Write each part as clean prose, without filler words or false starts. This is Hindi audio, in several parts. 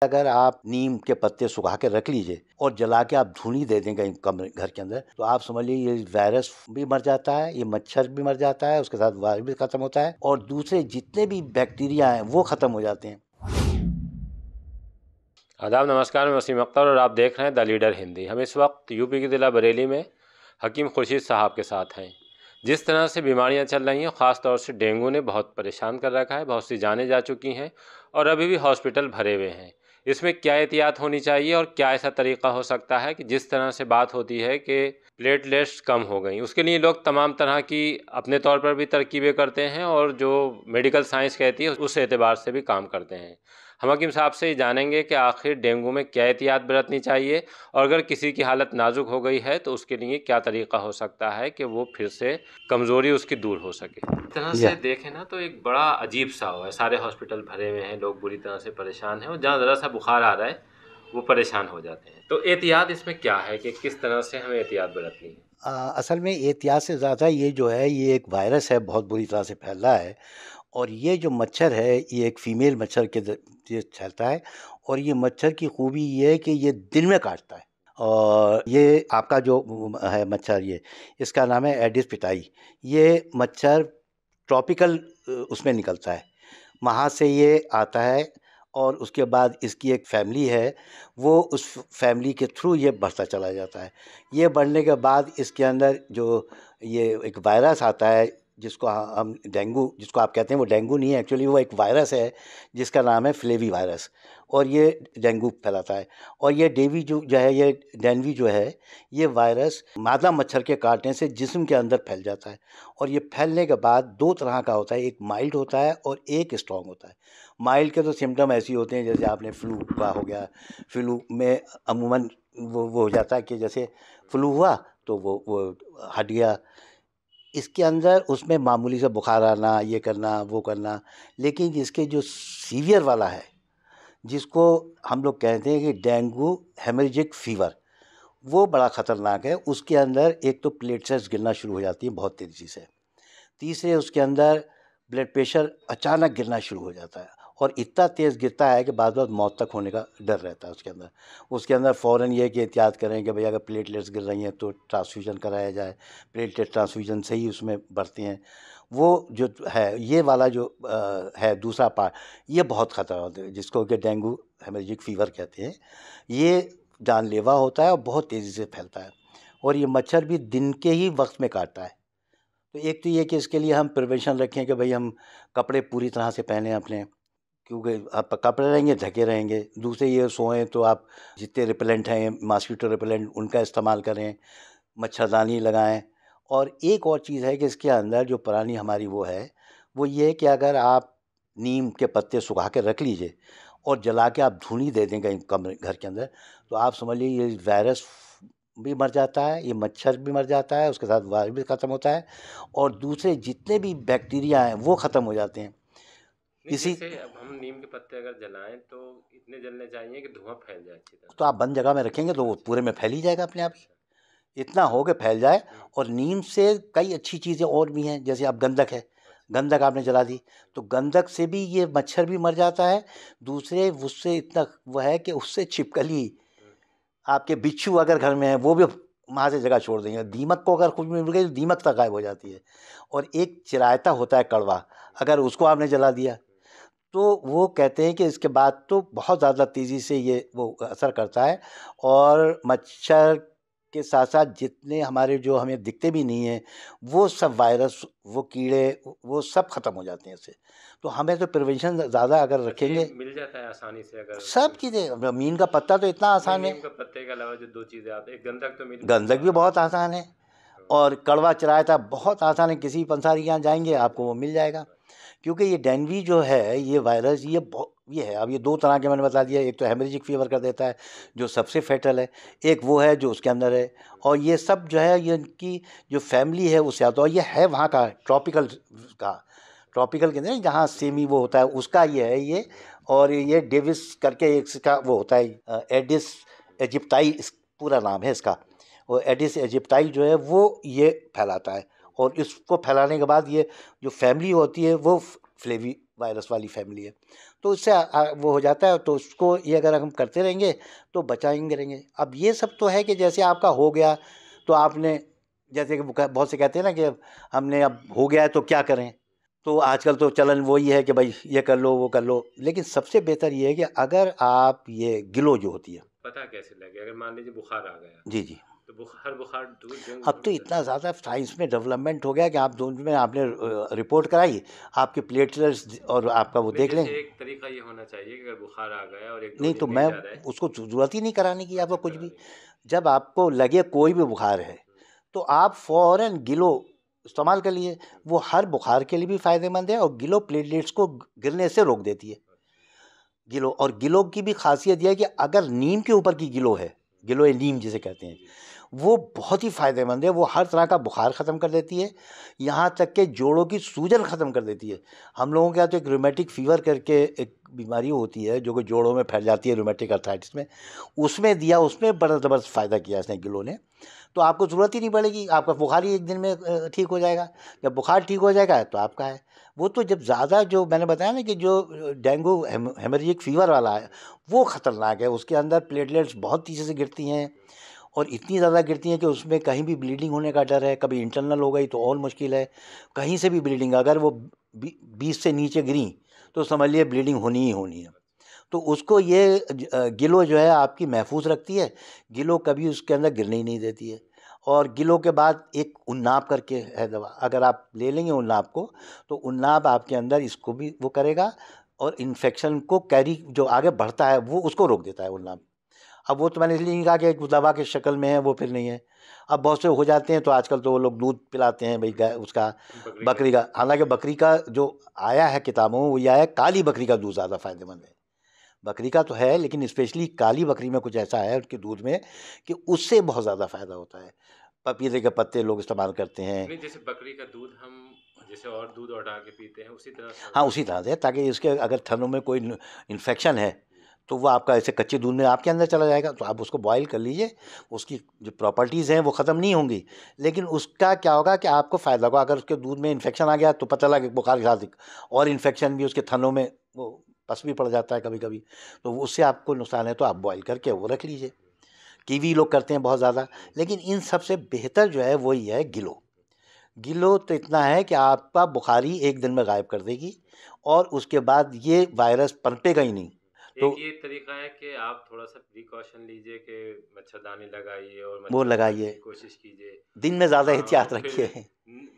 अगर आप नीम के पत्ते सुखा के रख लीजिए और जला के आप धूनी दे दें कहीं कमरे घर के अंदर, तो आप समझ लीजिए ये वायरस भी मर जाता है, ये मच्छर भी मर जाता है, उसके साथ वायरस भी खत्म होता है और दूसरे जितने भी बैक्टीरिया हैं वो खत्म हो जाते हैं। आदाब, नमस्कार। मैं वसीम अख्तर और आप देख रहे हैं द लीडर हिंदी। हम इस वक्त यूपी के ज़िला बरेली में हकीम खुर्शीद साहब के साथ हैं। जिस तरह से बीमारियां चल रही हैं, ख़ास तौर से डेंगू ने बहुत परेशान कर रखा है, बहुत सी जानें जा चुकी हैं और अभी भी हॉस्पिटल भरे हुए हैं। इसमें क्या एहतियात होनी चाहिए और क्या ऐसा तरीका हो सकता है कि जिस तरह से बात होती है कि प्लेटलेट्स कम हो गई, उसके लिए लोग तमाम तरह की अपने तौर पर भी तरकीबें करते हैं और जो मेडिकल साइंस कहती है उस एतबार से भी काम करते हैं। हम हकीम साहब से ही जानेंगे कि आखिर डेंगू में क्या एहतियात बरतनी चाहिए और अगर किसी की हालत नाजुक हो गई है तो उसके लिए क्या तरीका हो सकता है कि वो फिर से कमज़ोरी उसकी दूर हो सके। इस तरह से देखें ना तो एक बड़ा अजीब सा हुआ है, सारे हॉस्पिटल भरे हुए हैं, लोग बुरी तरह से परेशान हैं और जहाँ ज़रा सा बुखार आ रहा है वो परेशान हो जाते हैं। तो एहतियात इसमें क्या है कि किस तरह से हमें एहतियात बरतनी है? असल में एहतियात से ज़्यादा ये जो है ये एक वायरस है, बहुत बुरी तरह से फैल रहा है और ये जो मच्छर है ये एक फ़ीमेल मच्छर के ये फैलता है और ये मच्छर की खूबी ये है कि ये दिन में काटता है और ये आपका जो है मच्छर, ये इसका नाम है एडिस पिटाई। ये मच्छर ट्रॉपिकल उसमें निकलता है, वहाँ से ये आता है और उसके बाद इसकी एक फैमिली है, वो उस फैमिली के थ्रू ये बढ़ता चला जाता है। ये बढ़ने के बाद इसके अंदर जो ये एक वायरस आता है जिसको हम डेंगू, जिसको आप कहते हैं, वो डेंगू नहीं है एक्चुअली, वो एक वायरस है जिसका नाम है फ्लेवी वायरस और ये डेंगू फैलाता है। और ये डेवी जो है, ये डेंवी जो है, ये वायरस मादा मच्छर के काटने से जिस्म के अंदर फैल जाता है और ये फैलने के बाद दो तरह का होता है, एक माइल्ड होता है और एक स्ट्रॉन्ग होता है। माइल्ड के तो सिम्टम ऐसे ही होते हैं जैसे आपने फ्लू का हो गया, फ्लू में अमूमन वो हो जाता है कि जैसे फ्लू हुआ तो वो हट गया, इसके अंदर उसमें मामूली सा बुखार आना, ये करना वो करना। लेकिन इसके जो सीवियर वाला है, जिसको हम लोग कहते हैं कि डेंगू हेमरेजिक फीवर, वो बड़ा ख़तरनाक है। उसके अंदर एक तो प्लेटलेट्स गिरना शुरू हो जाती हैं बहुत तेज़ी से, तीसरे उसके अंदर ब्लड प्रेशर अचानक गिरना शुरू हो जाता है और इतना तेज़ गिरता है कि बाद मौत तक होने का डर रहता है उसके अंदर फ़ौरन ये कि एहतियात करें कि भाई अगर प्लेटलेट्स गिर रही हैं तो ट्रांसफ्यूज़न कराया जाए। प्लेटलेट ट्रांसफ्यूज़न से ही उसमें बढ़ते हैं। वो जो है ये वाला जो है दूसरा पार्ट, ये बहुत ख़तरनाक है जिसको कि डेंगू हेमरेजिक फ़ीवर कहते हैं। ये जानलेवा होता है और बहुत तेज़ी से फैलता है और ये मच्छर भी दिन के ही वक्त में काटता है। तो एक तो ये कि इसके लिए हम प्रिवेंशन रखें कि भाई हम कपड़े पूरी तरह से पहने अपने, क्योंकि आप कपड़े रहेंगे ढके रहेंगे। दूसरे ये सोएं तो आप जितने रिपेलेंट हैं, मॉस्किटो रिपेलेंट, उनका इस्तेमाल करें, मच्छरदानी लगाएं। और एक और चीज़ है कि इसके अंदर जो पुरानी हमारी वो है, वो ये कि अगर आप नीम के पत्ते सुखा के रख लीजिए और जला के आप धूनी दे दें कहीं कमरे घर के अंदर, तो आप समझ लीजिए ये वायरस भी मर जाता है, ये मच्छर भी मर जाता है, उसके साथ वायरस भी ख़त्म होता है और दूसरे जितने भी बैक्टीरिया हैं वो ख़त्म हो जाते हैं। इसी जैसे अब हम नीम के पत्ते अगर जलाएं तो इतने जलने चाहिए कि धुआं फैल जाए अच्छी तरह तो आप बंद जगह में रखेंगे तो वो से। पूरे में फैल ही जाएगा अपने आप ही, अच्छा। इतना हो के फैल जाए। हम्म। और नीम से कई अच्छी चीज़ें और भी हैं, जैसे आप गंधक है, अच्छा। गंधक आपने जला दी तो गंधक से भी ये मच्छर भी मर जाता है। दूसरे उससे इतना वो है कि उससे छिपकली, हम्म। आपके बिच्छू अगर घर में है वो भी वहाँ से जगह छोड़ देंगे। दीमक को अगर कुछ मिल गई तो दीमक तक गायब हो जाती है। और एक चिरायता होता है कड़वा, अगर उसको आपने जला दिया तो वो कहते हैं कि इसके बाद तो बहुत ज़्यादा तेज़ी से ये वो असर करता है और मच्छर के साथ साथ जितने हमारे जो हमें दिखते भी नहीं हैं वो सब वायरस, वो कीड़े, वो सब ख़त्म हो जाते हैं इससे। तो हमें तो प्रिवेंशन ज़्यादा अगर अच्छा, ये रखेंगे, मिल जाता है आसानी से अगर सब चीज़ें। अब नीम का पत्ता तो इतना नहीं, आसान है, नीम का पत्ते के अलावा जो दो चीज़ें आती है, गंधक तो मिल गंधक भी बहुत आसान है और कड़वा चिरायता बहुत आसान है। किसी पंसारी के यहाँ जाएंगे आपको वो मिल जाएगा। क्योंकि ये डेंगू जो है, ये वायरस, ये है, अब ये दो तरह के मैंने बता दिया। एक तो हेमरेजिक फीवर कर देता है जो सबसे फेटल है, एक वो है जो उसके अंदर है। और ये सब जो है ये इनकी जो फैमिली है उससे आता है और ये है वहाँ का ट्रॉपिकल का, ट्रॉपिकल के अंदर जहाँ सेमी वो होता है उसका ये है ये। और ये डेविस करके इसका वो होता है, एडिस एजिप्टाई पूरा नाम है इसका। और एडिस एजिप्टाई जो है वो ये फैलाता है और इसको फैलाने के बाद ये जो फैमिली होती है वो फ्लेवी वायरस वाली फैमिली है, तो उससे वो हो जाता है। तो उसको ये अगर हम करते रहेंगे तो बचाएंगे रहेंगे। अब ये सब तो है कि जैसे आपका हो गया तो आपने, जैसे कि बहुत से कहते हैं ना कि हमने अब हो गया है तो क्या करें, तो आजकल तो चलन वही है कि भाई ये कर लो वो कर लो। लेकिन सबसे बेहतर ये है कि अगर आप ये गिलो जो होती है, पता कैसे लगे अगर मान लीजिए बुखार आ गया, जी जी, तो बुखार दूध डेंगू अब तो थोड़ी इतना ज़्यादा साइंस में डेवलपमेंट हो गया कि आप दूध में आपने रिपोर्ट कराई, आपके प्लेटलेट्स और आपका वो नहीं, देख लें। जैसे एक तरीका ये होना चाहिए कि अगर बुखार आ गया और एक दो नहीं तो दिन मैं नहीं जा रहा है, उसको ज़रूरत ही नहीं कराने की आपको अच्छा कुछ करा भी। लेंगे। जब आपको लगे कोई भी बुखार है तो आप फ़ौरन गिलो इस्तेमाल कर लिए। वो हर बुखार के लिए भी फ़ायदेमंद है और गिलो प्लेटलेट्स को गिरने से रोक देती है। गिलो, और गिलो की भी खासियत यह है कि अगर नीम के ऊपर की गिलो है, गिलो ए नीम जिसे कहते हैं, वो बहुत ही फ़ायदेमंद है। वो हर तरह का बुखार ख़त्म कर देती है, यहाँ तक के जोड़ों की सूजन ख़त्म कर देती है। हम लोगों के यहाँ तो एक रूमेटिक फ़ीवर करके एक बीमारी होती है जो कि जोड़ों में फैल जाती है, रूमेटिक अर्थराइटिस में, उसमें दिया, उसमें बड़ा ज़बरदस्त फ़ायदा किया इसने गिलो ने। तो आपको ज़रूरत ही नहीं पड़ेगी, आपका बुखार ही एक दिन में ठीक हो जाएगा। जब बुखार ठीक हो जाएगा तो आपका है। वो तो जब ज़्यादा, जो मैंने बताया ना कि जो डेंगू हेमरेजिक फ़ीवर वाला है वो ख़तरनाक है, उसके अंदर प्लेटलेट्स बहुत तेज़ी से गिरती हैं और इतनी ज़्यादा गिरती हैं कि उसमें कहीं भी ब्लीडिंग होने का डर है। कभी इंटरनल हो गई तो और मुश्किल है, कहीं से भी ब्लीडिंग अगर वो 20 से नीचे गिरी तो समझ लिए ब्लीडिंग होनी ही होनी है। तो उसको ये गिलो जो है आपकी महफूज रखती है, गिलो कभी उसके अंदर गिरने ही नहीं देती है। और गिलो के बाद एक उन्नाब करके है दवा, अगर आप ले लेंगे उन्नाब को तो उन्नाब आपके अंदर इसको भी वो करेगा और इन्फेक्शन को कैरी जो आगे बढ़ता है वो उसको रोक देता है उन्नाब। अब वो तो मैंने इसलिए नहीं कहा कि एक दवा की शक्ल में है, वो फिर नहीं है। अब बहुत से हो जाते हैं तो आजकल तो वो लोग दूध पिलाते हैं भाई गाय उसका, बकरी का। हालांकि बकरी का जो आया है किताबों में वो ये आया है काली बकरी का दूध ज़्यादा फायदेमंद है। बकरी का तो है लेकिन स्पेशली काली बकरी में कुछ ऐसा है उसके दूध में कि उससे बहुत ज़्यादा फ़ायदा होता है। पपीते के पत्ते लोग इस्तेमाल करते हैं। नहीं, जैसे बकरी का दूध हम जैसे और दूध उठा के पीते हैं उसी तरह हाँ से। उसी तरह से, ताकि इसके अगर थनों में कोई इन्फेक्शन है तो वो आपका ऐसे कच्चे दूध में आपके अंदर चला जाएगा। तो आप उसको बॉईल कर लीजिए, उसकी जो प्रॉपर्टीज़ हैं वो ख़त्म नहीं होंगी, लेकिन उसका क्या होगा कि आपको फ़ायदा होगा। अगर उसके दूध में इन्फेक्शन आ गया तो पता लगा कि बुखार के साथ एक और इन्फेक्शन भी उसके थनों में वो पस भी पड़ जाता है कभी कभी, तो उससे आपको नुकसान है। तो आप बॉईल करके वो रख लीजिए। कीवी लोग करते हैं बहुत ज़्यादा, लेकिन इन सबसे बेहतर जो है वही है गिलो। गिलो तो इतना है कि आपका बुखारी एक दिन में गायब कर देगी और उसके बाद ये वायरस पनपेगा ही नहीं। तो एक ये तरीका है कि आप थोड़ा सा प्रिकॉशन लीजिए कि मच्छरदानी लगाइए और वो मच्छर भगाने लगाइए, की कोशिश कीजिए। दिन में ज़्यादा हाँ, एहतियात और फिर रखिए।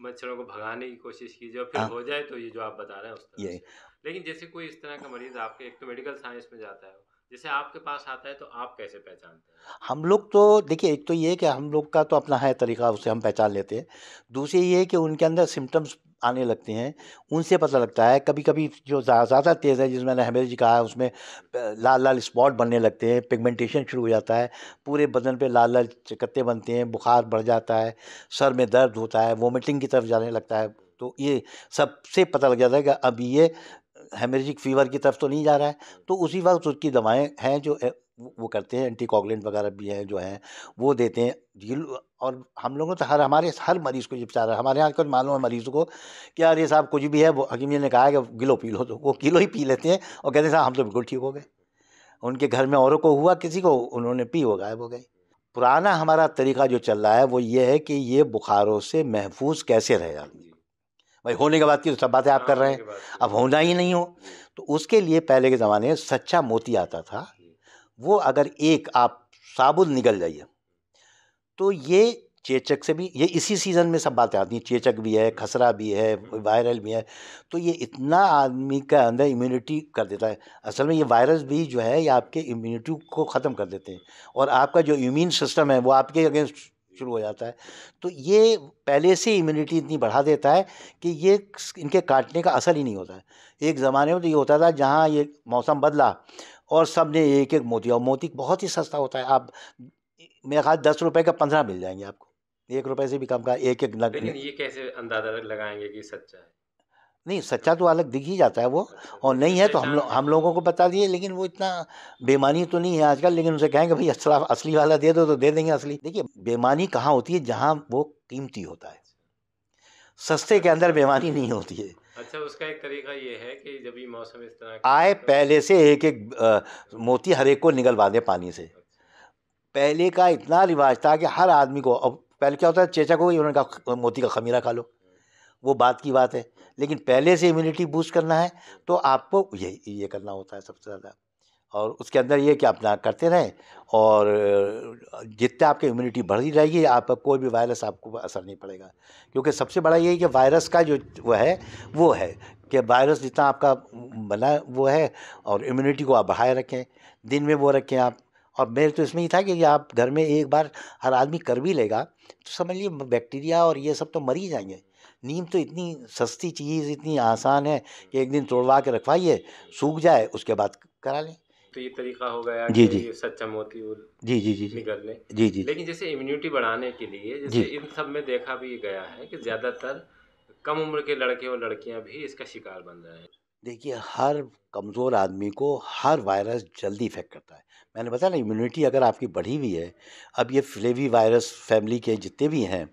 मच्छरों को भगाने की कोशिश कीजिए और फिर हाँ हो जाए तो ये जो आप बता रहे हैं उस तरह ये से। लेकिन जैसे कोई इस तरह का मरीज़ आपके, एक तो मेडिकल साइंस में जाता है, जैसे आपके पास आता है तो आप कैसे पहचानते हैं? हम लोग तो देखिए, एक तो ये है कि हम लोग का तो अपना है तरीका, उससे हम पहचान लेते हैं। दूसरी ये है कि उनके अंदर सिम्टम्स आने लगते हैं, उनसे पता लगता है। कभी कभी जो ज़्यादा तेज़ है, जिसमें मैंने हेमरेज कहा है, उसमें लाल लाल स्पॉट बनने लगते हैं, पिगमेंटेशन शुरू हो जाता है, पूरे बदन पे लाल लाल चकत्ते बनते हैं, बुखार बढ़ जाता है, सर में दर्द होता है, वोमिटिंग की तरफ जाने लगता है। तो ये सबसे पता लग जाता है कि अब ये हेमरेजिक फीवर की तरफ तो नहीं जा रहा है। तो उसी वक्त उसकी दवाएं हैं जो वो करते हैं, एंटीकोगुलेंट वगैरह भी हैं जो हैं वो देते हैं। और हम लोगों ने तो हमारे हर मरीज़ को ये बेचारा, हमारे यहाँ आजकल मालूम है मरीज़ को कि यार ये साहब कुछ भी है, वो हकीम जी ने कहा है कि गिलो पी लो, तो वो किलो ही पी लेते हैं और कहते हैं साहब हम तो बिल्कुल ठीक हो गए। उनके घर में औरों को हुआ, किसी को, उन्होंने पी, वो गायब हो गए। पुराना हमारा तरीका जो चल रहा है वो ये है कि ये बुखारों से महफूज कैसे रहे आदमी। भाई होने के बाद की तो सब बातें आप हाँ, कर रहे होने हैं, के बाद अब होना ही नहीं हो। तो उसके लिए पहले के ज़माने में सच्चा मोती आता था, वो अगर एक आप साबुत निकल जाइए तो ये चेचक से भी, ये इसी सीज़न में सब बातें आती हैं, चेचक भी है, खसरा भी है, वायरल भी है। तो ये इतना आदमी का अंदर इम्यूनिटी कर देता है। असल में ये वायरस भी जो है ये आपके इम्यूनिटी को ख़त्म कर देते हैं और आपका जो इम्यून सिस्टम है वो आपके अगेंस्ट शुरू हो जाता है। तो ये पहले से इम्यूनिटी इतनी बढ़ा देता है कि ये इनके काटने का असर ही नहीं होता है। एक ज़माने में तो ये होता था, जहाँ ये मौसम बदला और सब ने एक एक मोती, और मोती बहुत ही सस्ता होता है। आप, मेरा ख्याल 10 रुपए का 15 मिल जाएंगे आपको, 1 रुपए से भी कम का एक एक नग। लेकिन ये कैसे अंदाजा लगाएंगे कि सच्चा है? नहीं, सच्चा तो अलग दिख ही जाता है वो, अच्छा, और कैसे नहीं है तो पहचान? हम लोगों को बता दिए। लेकिन वो इतना बेईमानी तो नहीं है आजकल, लेकिन उनसे कहेंगे भाई असला असली वाला दे दो तो दे देंगे असली। देखिए बेईमानी कहाँ होती है, जहाँ वो कीमती होता है। सस्ते के अंदर बेईमानी नहीं होती है। अच्छा, उसका एक तरीका ये है कि जब ये मौसम इस तरह का आए है तो पहले से एक एक मोती हर एक को निगलवा दे पानी से। अच्छा। पहले का इतना रिवाज था कि हर आदमी को, अब पहले क्या होता है, चेचा को ही उन्होंने कहा मोती का खमीरा खा लो, वो बात की बात है। लेकिन पहले से इम्यूनिटी बूस्ट करना है तो आपको ये करना होता है सबसे ज़्यादा। और उसके अंदर ये कि अपना करते रहें, और जितने आपकी इम्यूनिटी बढ़ती रहेगी, आप कोई भी वायरस आपको असर नहीं पड़ेगा। क्योंकि सबसे बड़ा ये है कि वायरस का जो वो है कि वायरस जितना आपका बना वो है, और इम्यूनिटी को आप बढ़ाए रखें, दिन में वो रखें आप। और मेरे तो इसमें ही था कि आप घर में एक बार हर आदमी कर भी लेगा तो समझ लीजिए बैक्टीरिया और ये सब तो मर ही जाएंगे। नीम तो इतनी सस्ती चीज़, इतनी आसान है कि एक दिन तोड़वा के रखवाइए, सूख जाए, उसके बाद करा लें। तो ये तरीका हो गया जी कि जी ये सच्चा मोती जी जी जी निकल ले। जी जी लेकिन जैसे इम्यूनिटी बढ़ाने के लिए जी। जैसे इन सब में देखा भी गया है कि ज़्यादातर कम उम्र के लड़के और लड़कियां भी इसका शिकार बन रहे हैं। देखिए, हर कमज़ोर आदमी को हर वायरस जल्दी इफ़ेक्ट करता है। मैंने बताया ना, इम्यूनिटी अगर आपकी बढ़ी हुई है, अब ये फ्लेवी वायरस फैमिली के जितने भी हैं,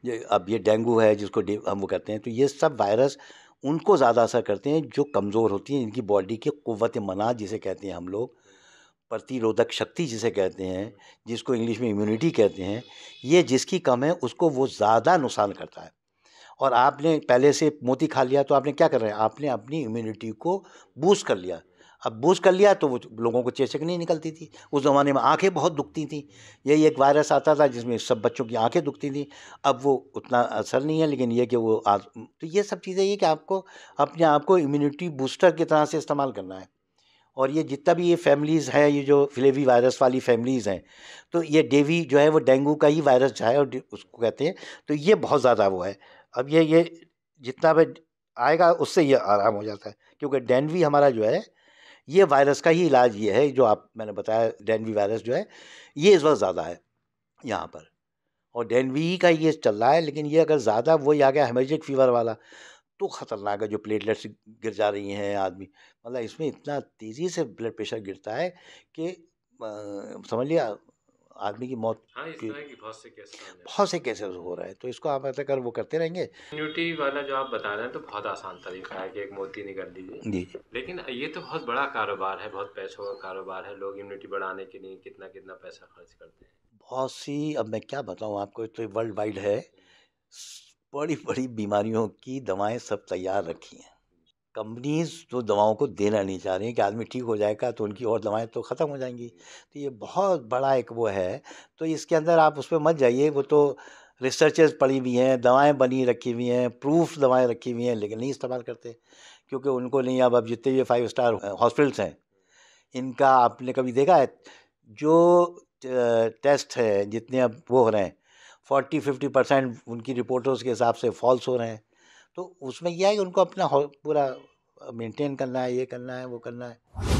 ये अब ये डेंगू है जिसको हम वो कहते हैं, तो ये सब वायरस उनको ज़्यादा असर करते हैं जो कमज़ोर होती हैं, इनकी बॉडी की क़ुव्वत मनात जिसे कहते हैं हम लोग, प्रतिरोधक शक्ति जिसे कहते हैं, जिसको इंग्लिश में इम्यूनिटी कहते हैं, ये जिसकी कम है उसको वो ज़्यादा नुकसान करता है। और आपने पहले से मोती खा लिया तो आपने क्या कर रहे हैं, आपने अपनी इम्यूनिटी को बूस्ट कर लिया। अब बूस्ट कर लिया तो वो लोगों को चेचक नहीं निकलती थी। उस ज़माने में आंखें बहुत दुखती थी, यही एक वायरस आता था जिसमें सब बच्चों की आंखें दुखती थी। अब वो उतना असर नहीं है, लेकिन ये कि वो तो ये सब चीज़ें ये कि आपको अपने आप को इम्यूनिटी बूस्टर की तरह से इस्तेमाल करना है। और ये जितना भी ये फैमिलीज़ है, ये जो फ्लेवी वायरस वाली फैमिलीज़ हैं, तो ये डेवी जो है वो डेंगू का ही वायरस जो है, और उसको कहते हैं, तो ये बहुत ज़्यादा वो है। अब ये जितना भी आएगा उससे ये आराम हो जाता है, क्योंकि डेंवी हमारा जो है, ये वायरस का ही इलाज ये है जो आप मैंने बताया, डेंवी वायरस जो है ये इस वक्त ज़्यादा है यहाँ पर, और डेंवी का ये चल रहा है। लेकिन ये अगर ज़्यादा वही आ गया हेमरेजिक फीवर वाला, तो ख़तरनाक है, जो प्लेटलेट्स गिर जा रही हैं आदमी, मतलब इसमें इतना तेज़ी से ब्लड प्रेशर गिरता है कि समझ लिया आदमी की मौत हाँ, इस की तरह की बहुत से केस सामने आए। बहुत से केसेस हो रहे हैं। तो इसको आप ऐसा कर वो करते रहेंगे। इम्यूनिटी वाला जो आप बता रहे हैं तो बहुत आसान तरीका है कि एक मोती निकाल लीजिए। जी। लेकिन ये तो बहुत बड़ा कारोबार है, बहुत पैसों का कारोबार है। लोग इम्यूनिटी बढ़ाने के लिए कितना कितना पैसा खर्च करते हैं। बहुत सी, अब मैं क्या बताऊँ आपको, तो वर्ल्ड वाइड है, बड़ी बड़ी बीमारियों की दवाएं सब तैयार रखी हैं। कंपनीज जो दवाओं को देना नहीं चाह रही हैं कि आदमी ठीक हो जाएगा तो उनकी और दवाएं तो ख़त्म हो जाएंगी। तो ये बहुत बड़ा एक वो है। तो इसके अंदर आप उस पर मत जाइए, वो तो रिसर्चेज पड़ी हुई हैं, दवाएं बनी रखी हुई हैं, प्रूफ दवाएं रखी हुई हैं, लेकिन नहीं इस्तेमाल करते, क्योंकि उनको नहीं। अब जितने भी 5 स्टार हॉस्पिटल्स हैं, इनका आपने कभी देखा है जो टेस्ट है, जितने अब वो हो रहे हैं, 40-50% उनकी रिपोर्टर्स के हिसाब से फॉल्स हो रहे हैं। तो उसमें यह है कि उनको अपना पूरा मेंटेन करना है, ये करना है, वो करना है।